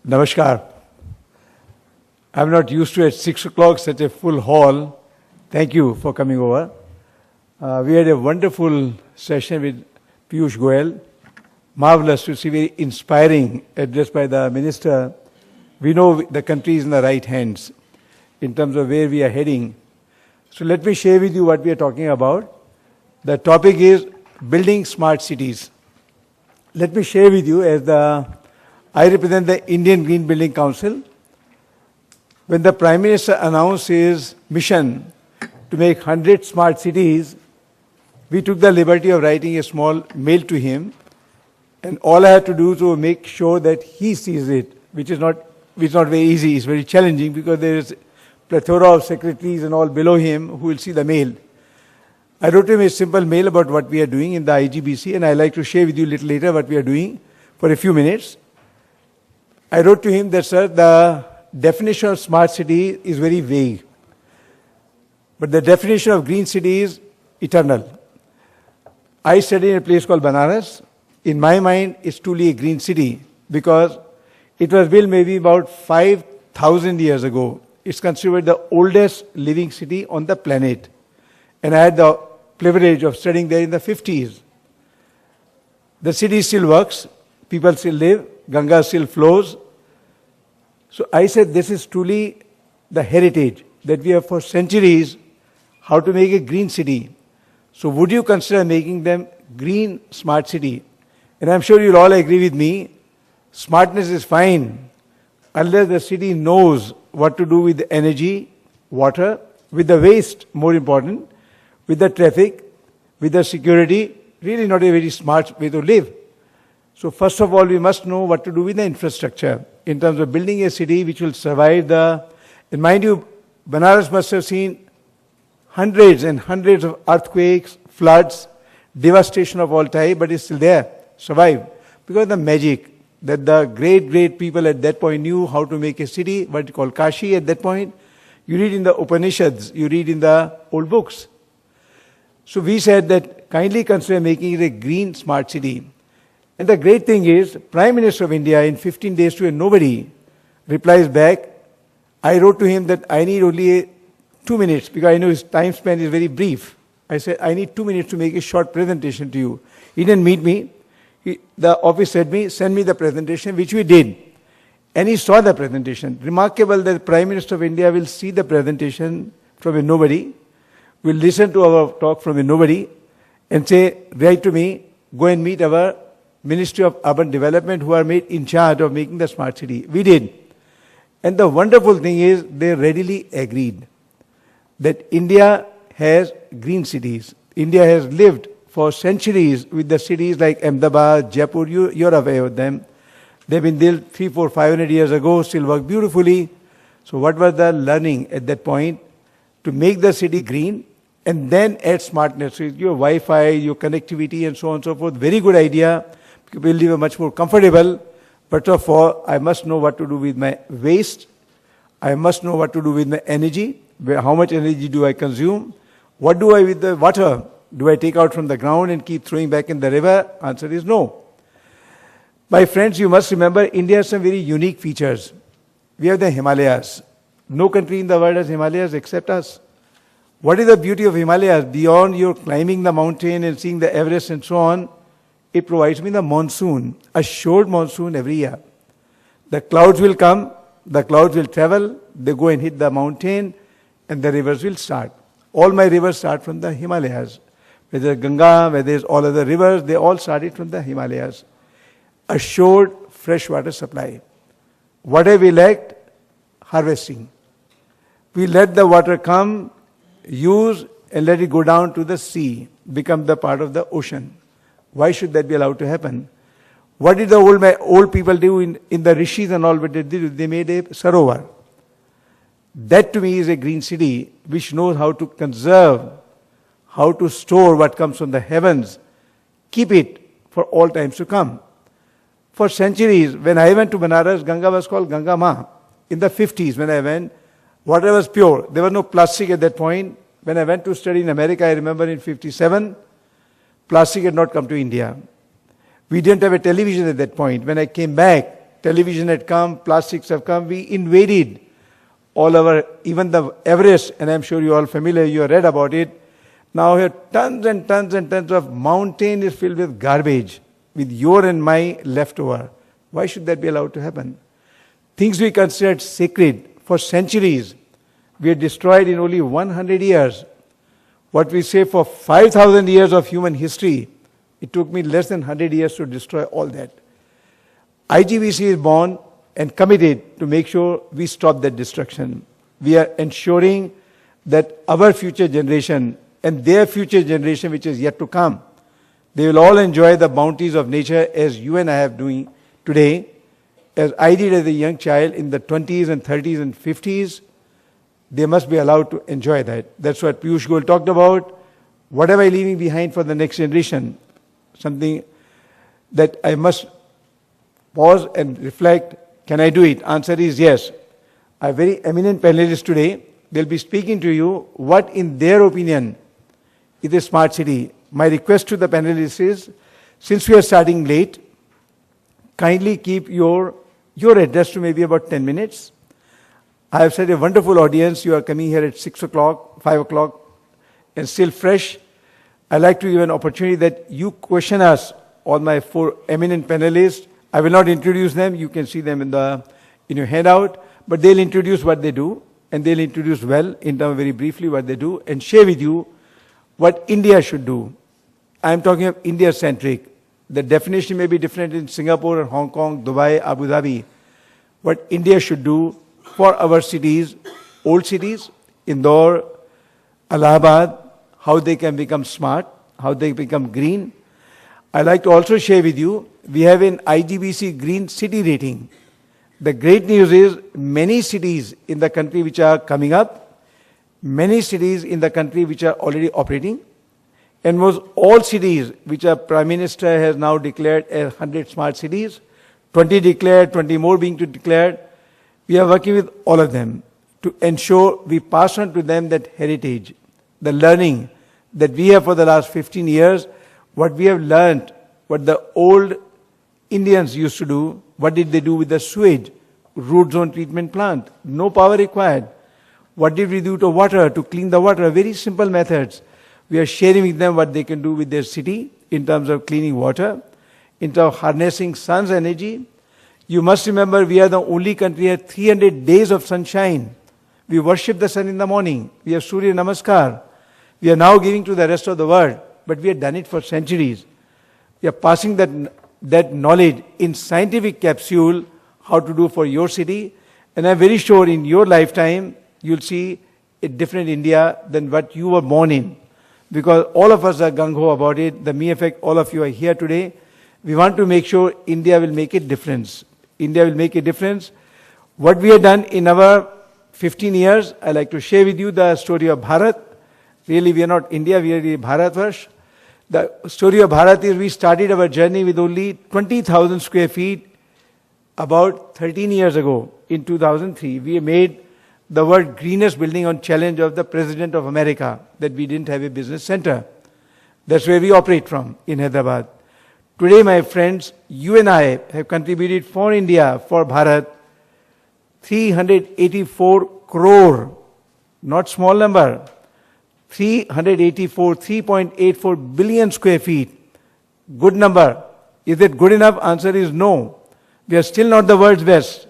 Namaskar. I'm not used to at 6 o'clock such a full hall. Thank you for coming over. We had a wonderful session with Piyush Goyal. Marvelous to see, very inspiring address by the Minister. We know the country is in the right hands in terms of where we are heading. So let me share with you what we are talking about. The topic is building smart cities. Let me share with you I represent the Indian Green Building Council. When the Prime Minister announced his mission to make 100 smart cities, we took the liberty of writing a small mail to him, and all I had to do to make sure that he sees it, which is not very easy, it's very challenging because there is plethora of secretaries and all below him who will see the mail. I wrote him a simple mail about what we are doing in the IGBC, and I'd like to share with you a little later what we are doing for a few minutes. I wrote to him that, sir, the definition of smart city is very vague, but the definition of green city is eternal. I studied in a place called Banaras. In my mind, it's truly a green city because it was built maybe about 5,000 years ago. It's considered the oldest living city on the planet. And I had the privilege of studying there in the 50s. The city still works, people still live, Ganga still flows. So I said this is truly the heritage that we have for centuries, how to make a green city. So would you consider making them green smart city? And I'm sure you'll all agree with me, smartness is fine unless the city knows what to do with the energy, water, with the waste, more important, with the traffic, with the security, really not a very smart way to live. So first of all, we must know what to do with the infrastructure in terms of building a city which will survive and mind you, Banaras must have seen hundreds and hundreds of earthquakes, floods, devastation of all type, but it's still there, survived. Because of the magic that the great people at that point knew how to make a city, what you call Kashi at that point. You read in the Upanishads, you read in the old books. So we said that kindly consider making it a green smart city. And the great thing is, Prime Minister of India in 15 days to a nobody replies back. I wrote to him that I need only 2 minutes because I know his time span is very brief. I said, I need 2 minutes to make a short presentation to you. He didn't meet me. The office said send me the presentation, which we did. And he saw the presentation. Remarkable that the Prime Minister of India will see the presentation from a nobody, will listen to our talk from a nobody, and say, write to me, go and meet our Ministry of Urban Development who are made in charge of making the smart city. We did. And the wonderful thing is, they readily agreed that India has green cities. India has lived for centuries with the cities like Ahmedabad, Jaipur, you're aware of them. They've been built 300, 400, 500 years ago, still work beautifully. So what was the learning at that point? To make the city green and then add smartness. So your Wi-Fi, your connectivity and so on and so forth, very good idea. People live much more comfortable. But of all, I must know what to do with my waste. I must know what to do with my energy. How much energy do I consume? What do I with the water? Do I take out from the ground and keep throwing back in the river? Answer is no. My friends, you must remember, India has some very unique features. We have the Himalayas. No country in the world has Himalayas except us. What is the beauty of Himalayas? Beyond your climbing the mountain and seeing the Everest and so on, it provides me the monsoon, assured monsoon every year. The clouds will come, the clouds will travel, they go and hit the mountain, and the rivers will start. All my rivers start from the Himalayas. Whether Ganga, whether it's all other rivers, they all started from the Himalayas. Assured fresh water supply. Whatever we lacked, harvesting. We let the water come, use, and let it go down to the sea, become the part of the ocean. Why should that be allowed to happen? What did the old people do in the rishis and all what they did? They made a sarovar. That to me is a green city which knows how to conserve, how to store what comes from the heavens, keep it for all times to come. For centuries, when I went to Banaras, Ganga was called Ganga Ma. In the 50s when I went, water was pure. There was no plastic at that point. When I went to study in America, I remember in 57, plastic had not come to India. We didn't have a television at that point. When I came back, television had come, plastics have come, we invaded all our, even the Everest, and I'm sure you're all familiar, you have read about it. Now here tons and tons and tons of mountain is filled with garbage, with your and my leftover. Why should that be allowed to happen? Things we considered sacred for centuries, we had destroyed in only 100 years. What we say for 5,000 years of human history, it took me less than 100 years to destroy all that. IGBC is born and committed to make sure we stop that destruction. We are ensuring that our future generation and their future generation, which is yet to come, they will all enjoy the bounties of nature as you and I have doing today, as I did as a young child in the 20s and 30s and 50s. They must be allowed to enjoy that. That's what Piyush Goyal talked about. What am I leaving behind for the next generation? Something that I must pause and reflect. Can I do it? Answer is yes. A very eminent panelist today, they'll be speaking to you what in their opinion is a smart city. My request to the panelists is, since we are starting late, kindly keep your address to maybe about 10 minutes. I have said a wonderful audience. You are coming here at 6 o'clock, 5 o'clock, and still fresh. I'd like to give an opportunity that you question us, all my 4 eminent panelists. I will not introduce them. You can see them in your handout. But they'll introduce what they do, and they'll introduce well, in terms very briefly, what they do, and share with you what India should do. I'm talking of India-centric. The definition may be different in Singapore, or Hong Kong, Dubai, Abu Dhabi. What India should do for our cities, old cities, Indore, Allahabad, how they can become smart, how they become green. I'd like to also share with you, we have an IGBC Green City Rating. The great news is many cities in the country which are coming up, many cities in the country which are already operating, and most all cities which our Prime Minister has now declared as 100 smart cities, 20 declared, 20 more being declared. We are working with all of them to ensure we pass on to them that heritage, the learning that we have for the last 15 years, what we have learned, what the old Indians used to do. What did they do with the sewage, root zone treatment plant? No power required. What did we do to water, to clean the water? Very simple methods. We are sharing with them what they can do with their city in terms of cleaning water, in terms of harnessing sun's energy. You must remember we are the only country that has 300 days of sunshine. We worship the sun in the morning. We have Surya Namaskar. We are now giving to the rest of the world, but we have done it for centuries. We are passing that knowledge in scientific capsule, how to do for your city. And I'm very sure in your lifetime, you'll see a different India than what you were born in. Because all of us are gung-ho about it. The mere fact all of you are here today, we want to make sure India will make a difference. India will make a difference. What we have done in our 15 years, I like to share with you the story of Bharat. Really, we are not India, we are the Bharatvarsh. The story of Bharat is we started our journey with only 20,000 square feet about 13 years ago in 2003. We made the world greenest building on challenge of the President of America, that we didn't have a business center. That's where we operate from in Hyderabad. Today, my friends, you and I have contributed for India, for Bharat, 384 crore, not small number, 3.84 billion square feet. Good number. Is it good enough? Answer is no. We are still not the world's best.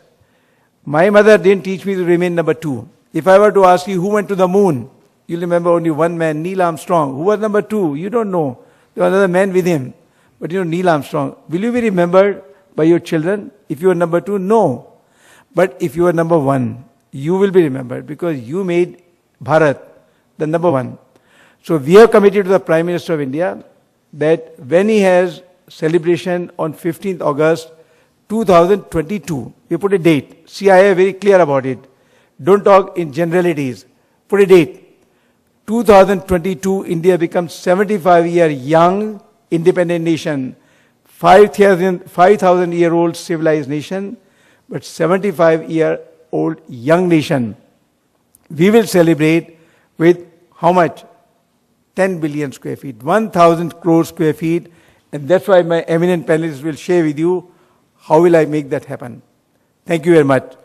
My mother didn't teach me to remain number 2. If I were to ask you who went to the moon, you'll remember only one man, Neil Armstrong. Who was number 2? You don't know. There was another man with him. But you know, Neil Armstrong. Will you be remembered by your children if you are number 2? No. But if you are number 1, you will be remembered because you made Bharat the number 1. So we are committed to the Prime Minister of India that when he has celebration on 15th August 2022, we put a date. CII very clear about it. Don't talk in generalities. Put a date. 2022, India becomes 75-year young, independent nation, 5,000-year-old civilized nation, but 75-year-old young nation. We will celebrate with how much? 10 billion square feet, 1,000 crore square feet, and that's why my eminent panelists will share with you How will I make that happen? Thank you very much.